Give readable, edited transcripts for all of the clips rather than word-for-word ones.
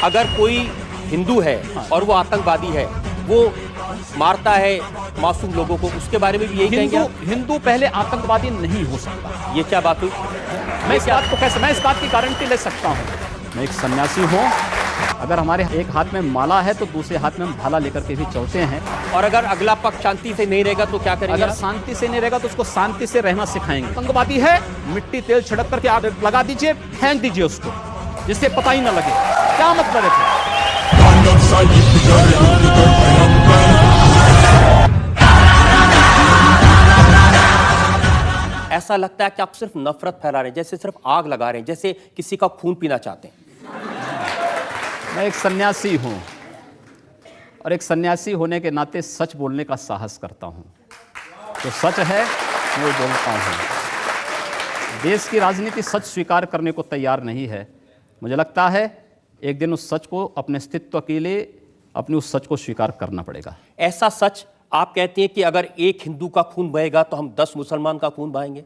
अगर कोई हिंदू है और वो आतंकवादी है, वो मारता है मासूम लोगों को, उसके बारे में भी यही कहेंगे आप? हिंदू पहले आतंकवादी नहीं हो सकता। ये क्या बात हुई? मैं इस बात की गारंटी ले सकता हूँ। मैं एक सन्यासी हूँ। अगर हमारे एक हाथ में माला है तो दूसरे हाथ में हम भाला लेकर के भी चलते हैं। और अगर अगला पक्ष शांति से नहीं रहेगा तो क्या करेंगे? अगर शांति से नहीं रहेगा तो उसको शांति से रहना सिखाएंगे। आतंकवादी है, मिट्टी तेल छिड़क करके आग लगा दीजिए, फेंक दीजिए उसको, जिससे पता ही ना लगे। क्या मतलब है? ऐसा लगता है कि आप सिर्फ नफरत फैला रहे हैं, जैसे सिर्फ आग लगा रहे हैं, जैसे किसी का खून पीना चाहते हैं। मैं एक सन्यासी हूं और एक सन्यासी होने के नाते सच बोलने का साहस करता हूं। जो सच है वो बोलता हूं। देश की राजनीति सच स्वीकार करने को तैयार नहीं है। मुझे लगता है एक दिन उस सच को अपने अस्तित्व के लिए अपने उस सच को स्वीकार करना पड़ेगा। ऐसा सच आप कहते हैं कि अगर एक हिंदू का खून बहेगा तो हम 10 मुसलमान का खून बहाएंगे?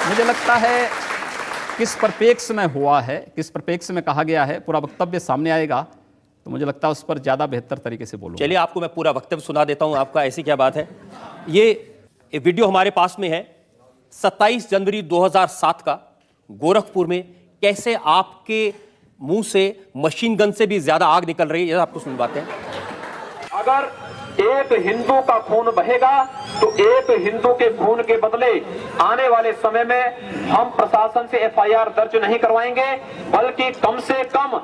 मुझे लगता है किस परिप्रेक्ष्य में हुआ है, किस परिप्रेक्ष्य में कहा गया है, पूरा वक्तव्य सामने आएगा तो मुझे लगता है उस पर ज़्यादा बेहतर तरीके से बोलूँगा। चलिए आपको मैं पूरा वक्तव्य सुना देता हूँ आपका, ऐसी क्या बात है। ये वीडियो हमारे पास में है 27 जनवरी 2007 का, गोरखपुर में कैसे आपके मुंह से मशीन गन से भी ज्यादा आग निकल रही है, आपको सुनवाते हैं। अगर एक हिंदू का खून बहेगा तो एक हिंदू के खून के बदले आने वाले समय में हम प्रशासन से एफआईआर दर्ज नहीं करवाएंगे, बल्कि कम से कम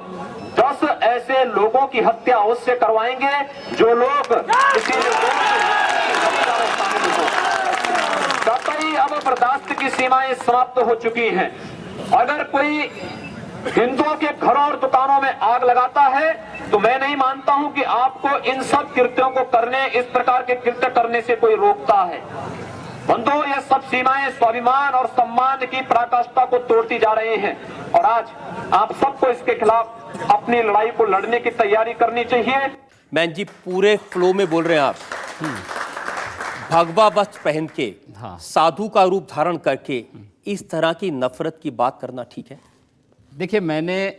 10 ऐसे लोगों की हत्या उससे करवाएंगे जो लोग किसी कतई अब बर्दाश्त की सीमाएं समाप्त हो चुकी हैं। अगर कोई हिंदुओं के घरों और दुकानों में आग लगाता है तो मैं नहीं मानता हूं कि आपको इन सब कृत्यों को करने, इस प्रकार के कृत्य करने से कोई रोकता है। बंधुओं, ये सब सीमाएं स्वाभिमान और सम्मान की पराकाष्ठा को तोड़ती जा रहे हैं और आज आप सबको इसके खिलाफ अपनी लड़ाई को लड़ने की तैयारी करनी चाहिए। मैन जी पूरे फ्लो में बोल रहे हैं आप। भगवा वस्त्र पहन के, हाँ। साधु का रूप धारण करके इस तरह की नफरत की बात करना ठीक है? देखिए, मैंने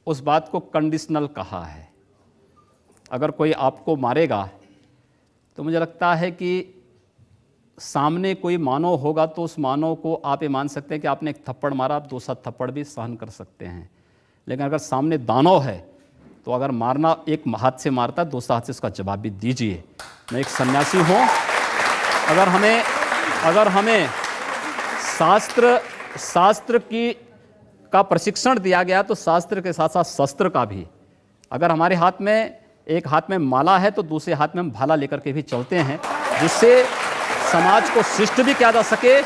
उस बात को कंडीशनल कहा है। अगर कोई आपको मारेगा तो मुझे लगता है कि सामने कोई मानव होगा तो उस मानव को आप ये मान सकते हैं कि आपने एक थप्पड़ मारा, आप दूसरा थप्पड़ भी सहन कर सकते हैं। लेकिन अगर सामने दानव है तो अगर मारना एक हाथ से मारता है, दूसरा हाथ से उसका जवाब भी दीजिए। मैं एक सन्यासी हूँ। अगर हमें शास्त्र का प्रशिक्षण दिया गया तो शास्त्र के साथ साथ शस्त्र का भी। अगर हमारे हाथ में एक हाथ में माला है तो दूसरे हाथ में हम भाला लेकर के भी चलते हैं, जिससे समाज को शिष्ट भी किया जा सके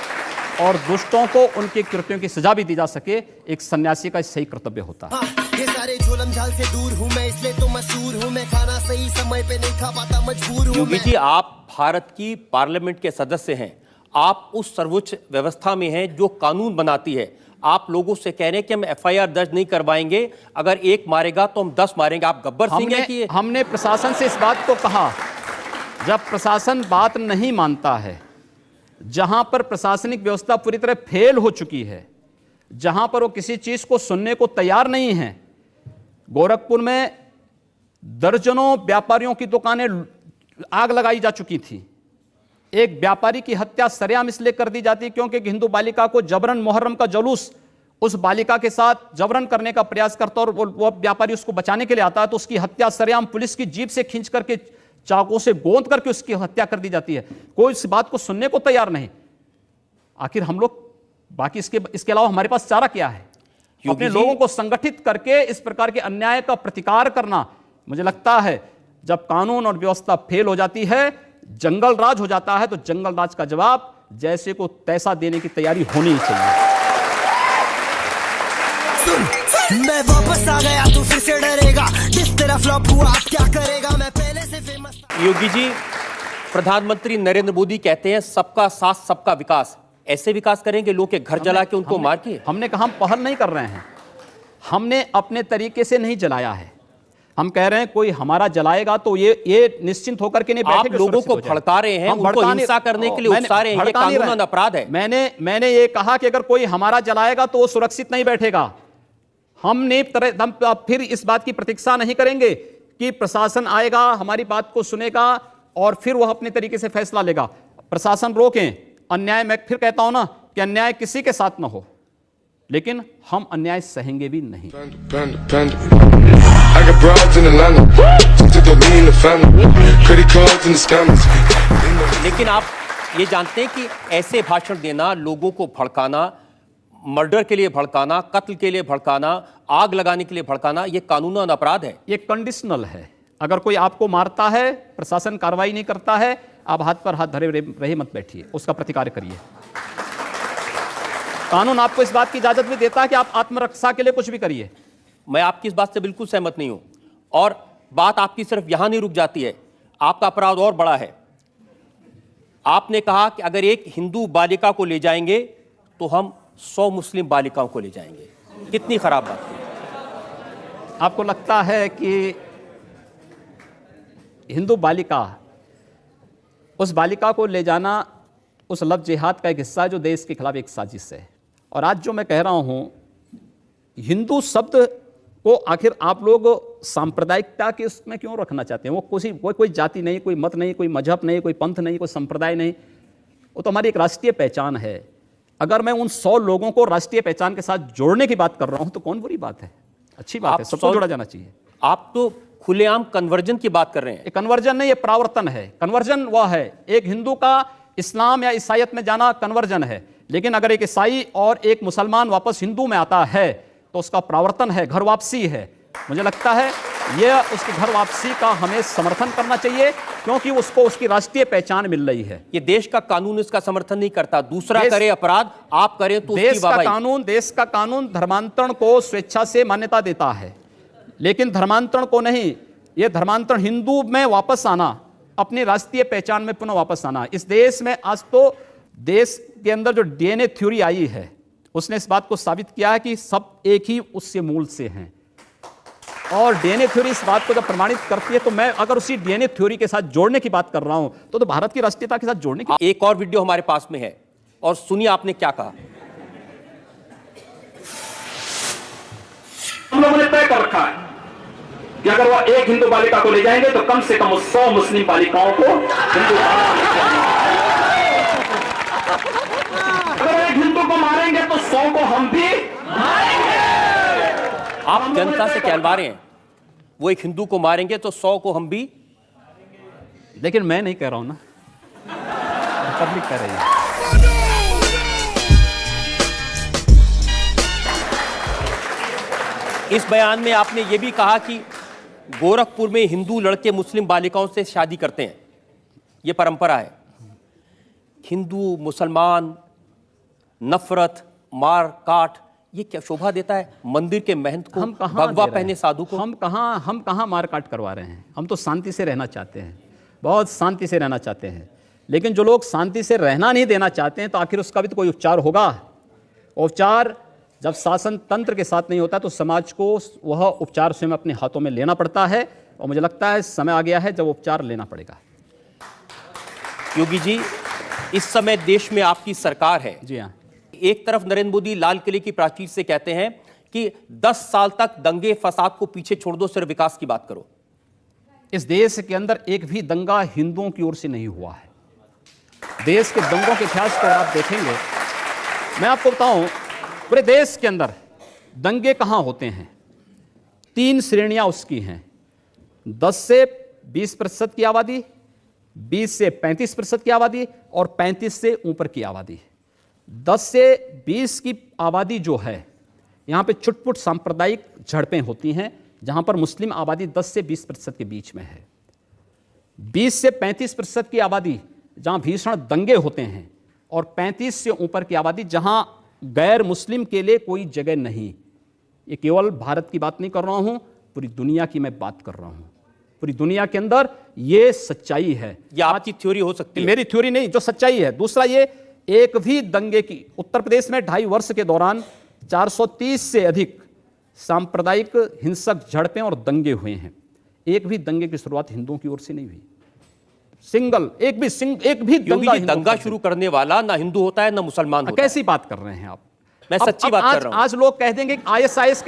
और दुष्टों को उनके कृत्यों की सजा भी दी जा सके। एक सन्यासी का सही कर्तव्य होता है। ये सारे झोलम झाल से दूर हूं मैं, इसलिए तो मशहूर हूं मैं। खाना सही समय पे नहीं खा पाता, मजबूर हूं योगी जी, आप भारत की पार्लियामेंट के सदस्य हैं, आप उस सर्वोच्च व्यवस्था में हैं जो कानून बनाती है। आप लोगों से कह रहे हैं कि हम एफआईआर दर्ज नहीं करवाएंगे, अगर एक मारेगा तो हम 10 मारेंगे। आप गब्बर सिंह हैं कि हमने प्रशासन से इस बात को कहा। जब प्रशासन बात नहीं मानता है, जहां पर प्रशासनिक व्यवस्था पूरी तरह फेल हो चुकी है, जहां पर वो किसी चीज को सुनने को तैयार नहीं है। गोरखपुर में दर्जनों व्यापारियों की दुकानें आग लगाई जा चुकी थी। एक व्यापारी की हत्या सरेआम इसलिए कर दी जाती क्योंकि हिंदू बालिका को जबरन मुहर्रम का जुलूस उस बालिका के साथ जबरन करने का प्रयास करता और वो व्यापारी उसको बचाने के लिए आता है तो उसकी हत्या सरेआम पुलिस की जीप से खींच करके, चाकू से गोंद करके उसकी हत्या कर दी जाती है। कोई इस बात को सुनने को तैयार नहीं। आखिर हम लोग बाकी इसके अलावा हमारे पास चारा क्या है? अपने लोगों को संगठित करके इस प्रकार के अन्याय का प्रतिकार करना। मुझे लगता है जब कानून और व्यवस्था फेल हो जाती है, जंगल राज हो जाता है, तो जंगल राज का जवाब जैसे को तैसा देने की तैयारी होनी ही चाहिए। मैं वापस आ गया तू फिर से डरेगा, जिस तरह फ्लॉप हुआ आप क्या करेगा, मैं पहले से फेमस। योगी जी, प्रधानमंत्री नरेंद्र मोदी कहते हैं सबका साथ सबका विकास। ऐसे विकास करेंगे लोग के घर जला के उनको मार के? हमने कहा हम पहल नहीं कर रहे हैं। हमने अपने तरीके से नहीं जलाया है। हम कह रहे हैं कोई हमारा जलाएगा तो ये निश्चिंत होकर के नहीं बैठेंगे। आप लोगों को भड़का रहे हैं, उनको हिंसा करने के लिए उकसा रहे हैं, ये कानूनन अपराध है। मैंने ये कहा कि अगर कोई हमारा जलाएगा तो वो सुरक्षित नहीं बैठेगा। हम फिर इस बात की प्रतीक्षा नहीं करेंगे कि प्रशासन आएगा, हमारी बात को सुनेगा और फिर वह अपने तरीके से फैसला लेगा। प्रशासन रोकें अन्याय। मैं फिर कहता हूं ना कि अन्याय किसी के साथ ना हो, लेकिन हम अन्याय सहेंगे भी नहीं। I got broads in Atlanta, just to me in the family, credit cards and the scammers. लेकिन आप ये जानते हैं कि ऐसे भाषण देना, लोगों को भड़काना, मर्डर के लिए भड़काना, कत्ल के लिए भड़काना, आग लगाने के लिए भड़काना, ये कानूनन अपराध है। ये कंडीशनल है। अगर कोई आपको मारता है, प्रशासन कार्रवाई नहीं करता है, आप हाथ पर हाथ धरे रहे मत बैठिए, उसका प्रतिकार करिए। कानून आपको इस बात की इजाजत भी देता है कि आप आत्मरक्षा के लिए कुछ भी करिए। मैं आपकी इस बात से बिल्कुल सहमत नहीं हूं, और बात आपकी सिर्फ यहां नहीं रुक जाती है, आपका अपराध और बड़ा है। आपने कहा कि अगर एक हिंदू बालिका को ले जाएंगे तो हम 100 मुस्लिम बालिकाओं को ले जाएंगे। कितनी खराब बात है। आपको लगता है कि हिंदू बालिका, उस बालिका को ले जाना उस लव जिहाद का एक हिस्सा है जो देश के खिलाफ एक साजिश है। और आज जो मैं कह रहा हूं, हिंदू शब्द को आखिर आप लोग सांप्रदायिकता के उसमें क्यों रखना चाहते हैं? वो कोई जाति नहीं, कोई मत नहीं, कोई मजहब नहीं, कोई पंथ नहीं, कोई संप्रदाय नहीं, वो तो हमारी एक राष्ट्रीय पहचान है। अगर मैं उन 100 लोगों को राष्ट्रीय पहचान के साथ जोड़ने की बात कर रहा हूं तो कौन बुरी बात है? अच्छी बात है, सबको जोड़ा जाना चाहिए। आप तो खुलेआम कन्वर्जन की बात कर रहे हैं। ये कन्वर्जन नहीं, ये परावर्तन है। कन्वर्जन वह है, एक हिंदू का इस्लाम या ईसाइयत में जाना कन्वर्जन है, लेकिन अगर एक ईसाई और एक मुसलमान वापस हिंदू में आता है तो उसका परावर्तन है, घर वापसी है। मुझे लगता है यह उसकी घर वापसी का हमें समर्थन करना चाहिए, क्योंकि उसको उसकी राष्ट्रीय पहचान मिल रही है। ये देश का कानून इसका समर्थन नहीं करता। दूसरा करे अपराध, आप करें तो देश का कानून धर्मांतरण को स्वेच्छा से मान्यता देता है, लेकिन धर्मांतरण को नहीं। यह धर्मांतरण हिंदू में वापस आना, अपनी राष्ट्रीय पहचान में पुनः वापस आना। इस देश में आज तो देश के अंदर जो डीएनए थ्योरी आई है, उसने इस बात को साबित किया है कि सब एक ही उससे मूल से हैं। और डीएनए थ्योरी इस बात को जब प्रमाणित करती है, तो मैं अगर उसी डीएनए थ्योरी के साथ जोड़ने की बात कर रहा हूं तो भारत की राष्ट्रीयता के साथ जोड़ने की। एक और वीडियो हमारे पास में है, और सुनिए आपने क्या कहा। हम लोगों ने तय कर रखा है कि अगर वो एक हिंदू बालिका को ले जाएंगे तो कम से कम 100 मुस्लिम बालिकाओं को हिंदू। अगर एक हिंदू को मारेंगे तो 100 को हम भी मारेंगे। आप जनता से कहलवा रहे हैं, वो एक हिंदू को मारेंगे तो 100 को हम भी। लेकिन मैं नहीं कह रहा हूं ना, पब्लिक कह रही है। इस बयान में आपने ये भी कहा कि गोरखपुर में हिंदू लड़के मुस्लिम बालिकाओं से शादी करते हैं, ये परंपरा है। हिंदू मुसलमान, नफरत, मार काट, ये क्या शोभा देता है मंदिर के महंत को, भगवा पहने साधु को? हम कहां मार काट करवा रहे हैं? हम तो शांति से रहना चाहते हैं, बहुत शांति से रहना चाहते हैं। लेकिन जो लोग शांति से रहना नहीं देना चाहते हैं, तो आखिर उसका भी तो कोई उपचार होगा। उपचार जब शासन तंत्र के साथ नहीं होता तो समाज को वह उपचार स्वयं अपने हाथों में लेना पड़ता है, और मुझे लगता है समय आ गया है जब उपचार लेना पड़ेगा। योगी जी, इस समय देश में आपकी सरकार है। जी हाँ। एक तरफ नरेंद्र मोदी लाल किले की प्राचीर से कहते हैं कि 10 साल तक दंगे फसाद को पीछे छोड़ दो, सिर्फ विकास की बात करो। इस देश के अंदर एक भी दंगा हिंदुओं की ओर से नहीं हुआ है। देश के दंगों के इतिहास को आप देखेंगे, मैं आपको बताऊं, पूरे देश के अंदर दंगे कहां होते हैं? 3 श्रेणियां उसकी हैं। 10 से 20% की आबादी, 20 से 35% की आबादी, और 35 से ऊपर की आबादी। 10 से 20 की आबादी जो है, यहां पे छुटपुट सांप्रदायिक झड़पें होती हैं, जहां पर मुस्लिम आबादी 10 से 20% के बीच में है। 20 से 35% की आबादी जहां भीषण दंगे होते हैं, और 35 से ऊपर की आबादी जहां गैर मुस्लिम के लिए कोई जगह नहीं। ये केवल भारत की बात नहीं कर रहा हूं, पूरी दुनिया की मैं बात कर रहा हूं। पूरी दुनिया के अंदर ये सच्चाई है। ये आपकी थ्योरी हो सकती है, मेरी थ्योरी नहीं, जो सच्चाई है। दूसरा, ये एक भी दंगे की, उत्तर प्रदेश में 2.5 वर्ष के दौरान 430 से अधिक सांप्रदायिक हिंसक झड़पें और दंगे हुए हैं। एक भी दंगे की शुरुआत हिंदुओं की ओर से नहीं हुई। एक भी दंगा शुरू करने वाला ना हिंदू होता है ना मुसलमान होता है। कैसी बात कर रहे हैं आप? मैं सच्ची बात कर रहा हूं। आज लोग कह देंगे आईएसआईएस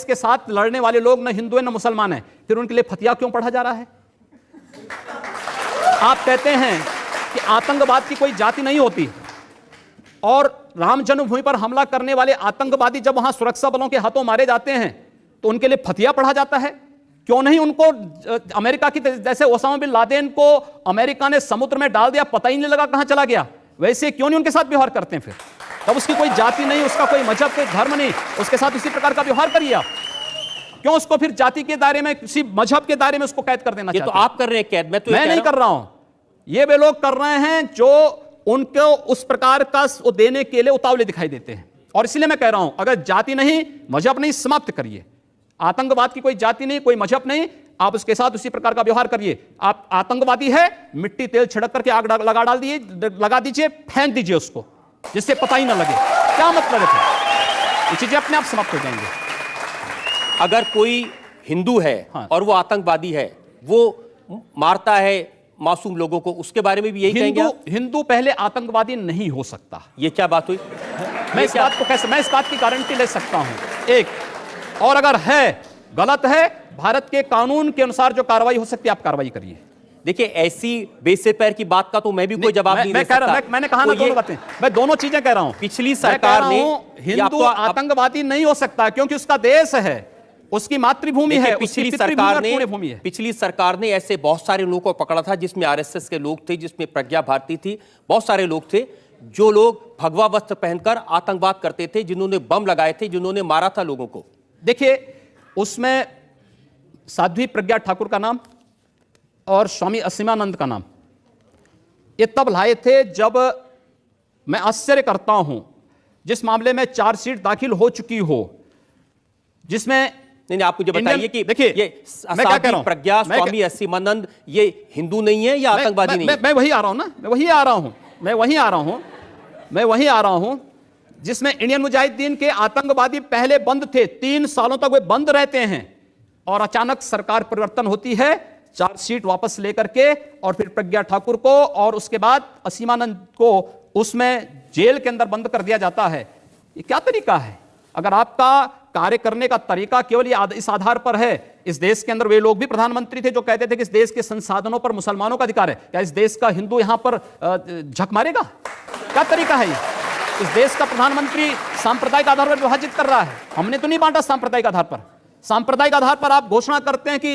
के साथ लड़ने वाले लोग न हिंदू है न मुसलमान है, फिर उनके लिए फतिया क्यों पढ़ा जा रहा है? आप कहते हैं कि आतंकवाद की कोई जाति नहीं होती, और राम जन्मभूमि पर हमला करने वाले आतंकवादी जब वहां सुरक्षा बलों के हाथों मारे जाते हैं तो उनके लिए फतिया पढ़ा जाता है। क्यों नहीं उनको अमेरिका की जैसे ओसामा बिन लादेन को अमेरिका ने समुद्र में डाल दिया, पता ही नहीं लगा कहां चला गया, वैसे क्यों नहीं उनके साथ व्यवहार करते हैं? फिर तब उसकी कोई जाति नहीं, उसका कोई मजहब, कोई धर्म नहीं, उसके साथ उसी प्रकार का व्यवहार करिए आप। क्यों उसको फिर जाति के दायरे में, किसी मजहब के दायरे में उसको कैद कर देना ये तो चाहते हैं? आप कर रहे हैं कैद, मैं नहीं कर रहा हूं। ये वे लोग कर रहे हैं जो उनको उस प्रकार का वो देने के लिए उतावले दिखाई देते हैं। और इसलिए मैं कह रहा हूं, अगर जाति नहीं, मजहब नहीं, समाप्त करिए। आतंकवाद की कोई जाति नहीं, कोई मजहब नहीं, आप उसके साथ उसी प्रकार का व्यवहार करिए। आप आतंकवादी है, मिट्टी तेल छिड़क करके आग लगा दीजिए, फेंक दीजिए उसको, जिससे पता ही ना लगे। क्या मतलब है? ये चीजें अपने आप समाप्त हो जाएंगे। अगर कोई हिंदू है हाँ। और वो आतंकवादी है, वो मारता है मासूम लोगों को, उसके बारे में भी यही कहेंगे आप? हिंदू पहले आतंकवादी नहीं हो सकता। ये क्या बात हुई? मैं इस बात की गारंटी ले सकता हूं। एक और, अगर है, गलत है, भारत के कानून के अनुसार जो कार्रवाई हो सकती है आप कार्रवाई करिए। देखिए, ऐसी बेसिर पैर की बात का तो मैं भी कोई जवाब नहीं दे सकता। मैंने कहा ना, दोनों बातें, मैं दोनों चीजें कह रहा हूं। पिछली सरकार ने हिंदू आतंकवादी नहीं हो सकता, क्योंकि उसका देश है, उसकी मातृभूमि है, पिछली सरकार ने ऐसे बहुत सारे लोगों को पकड़ा था, जिसमें आरएसएस के लोग थे, जिसमें प्रज्ञा भारती थी, बहुत सारे लोग थे जो लोग भगवा वस्त्र पहनकर आतंकवाद करते थे, जिन्होंने बम लगाए थे, जिन्होंने मारा था लोगों को। देखिए, उसमें साध्वी प्रज्ञा ठाकुर का नाम और स्वामी असीमानंद का नाम ये तब लाए थे जब, मैं आश्चर्य करता हूं, जिस मामले में चार्जशीट दाखिल हो चुकी हो, जिसमें नहीं, आप मुझे बताइए कि देखिए, ये साध्वी प्रज्ञा, स्वामी असीमानंद, ये हिंदू नहीं है या आतंकवादी नहीं है? मैं वही आ रहा हूं ना, मैं वही आ रहा हूं जिसमें इंडियन मुजाहिदीन के आतंकवादी पहले बंद थे, 3 सालों तक वे बंद रहते हैं, और अचानक सरकार परिवर्तन होती है, चार्जशीट वापस लेकर के, और फिर प्रज्ञा ठाकुर को और उसके बाद असीमानंद को उसमें जेल के अंदर बंद कर दिया जाता है। ये क्या तरीका है? अगर आपका कार्य करने का तरीका केवल इस आधार पर है, इस देश के अंदर वे लोग भी प्रधानमंत्री थे जो कहते थे कि इस देश के संसाधनों पर मुसलमानों का अधिकार है, क्या इस देश का हिंदू यहां पर झक मारेगा? क्या तरीका है ये? इस देश का प्रधानमंत्री सांप्रदायिक आधार पर विभाजित कर रहा है। हमने तो नहीं बांटा सांप्रदायिक आधार पर। सांप्रदायिक आधार पर आप घोषणा करते हैं कि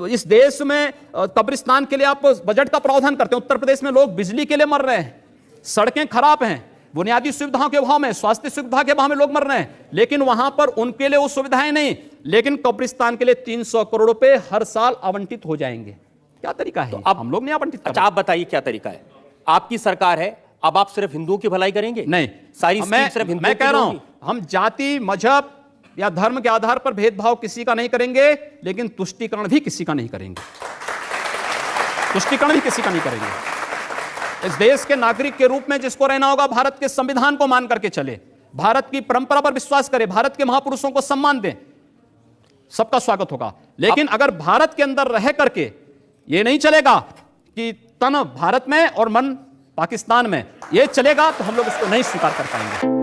इस देश में कब्रिस्तान के लिए आप बजट का प्रावधान करते हैं। उत्तर प्रदेश में लोग बिजली के लिए मर रहे हैं, सड़कें खराब हैं, बुनियादी सुविधाओं के अभाव में, स्वास्थ्य सुविधा के अभाव में लोग मर रहे हैं, लेकिन वहां पर उनके लिए वो सुविधाएं नहीं, लेकिन कब्रिस्तान के लिए 300 करोड़ रुपए हर साल आवंटित हो जाएंगे। क्या तरीका है? अब हम लोग नहीं आवंटित। अच्छा, आप बताइए क्या तरीका है? आपकी सरकार है, अब आप सिर्फ हिंदुओं की भलाई करेंगे? नहीं, सारी सिर्फ हिंदुओं मैं कह रहा हूं, हम जाति, मजहब या धर्म के आधार पर भेदभाव किसी का नहीं करेंगे, लेकिन तुष्टीकरण भी किसी का नहीं करेंगे। तुष्टीकरण भी किसी का नहीं करेंगे। इस देश के नागरिक के रूप में जिसको रहना होगा, भारत के संविधान को मान करके चले, भारत की परंपरा पर विश्वास करे, भारत के महापुरुषों को सम्मान दें, सबका स्वागत होगा। लेकिन अगर भारत के अंदर रह करके ये नहीं चलेगा कि तन भारत में और मन पाकिस्तान में, ये चलेगा तो हम लोग इसको नहीं स्वीकार कर पाएंगे।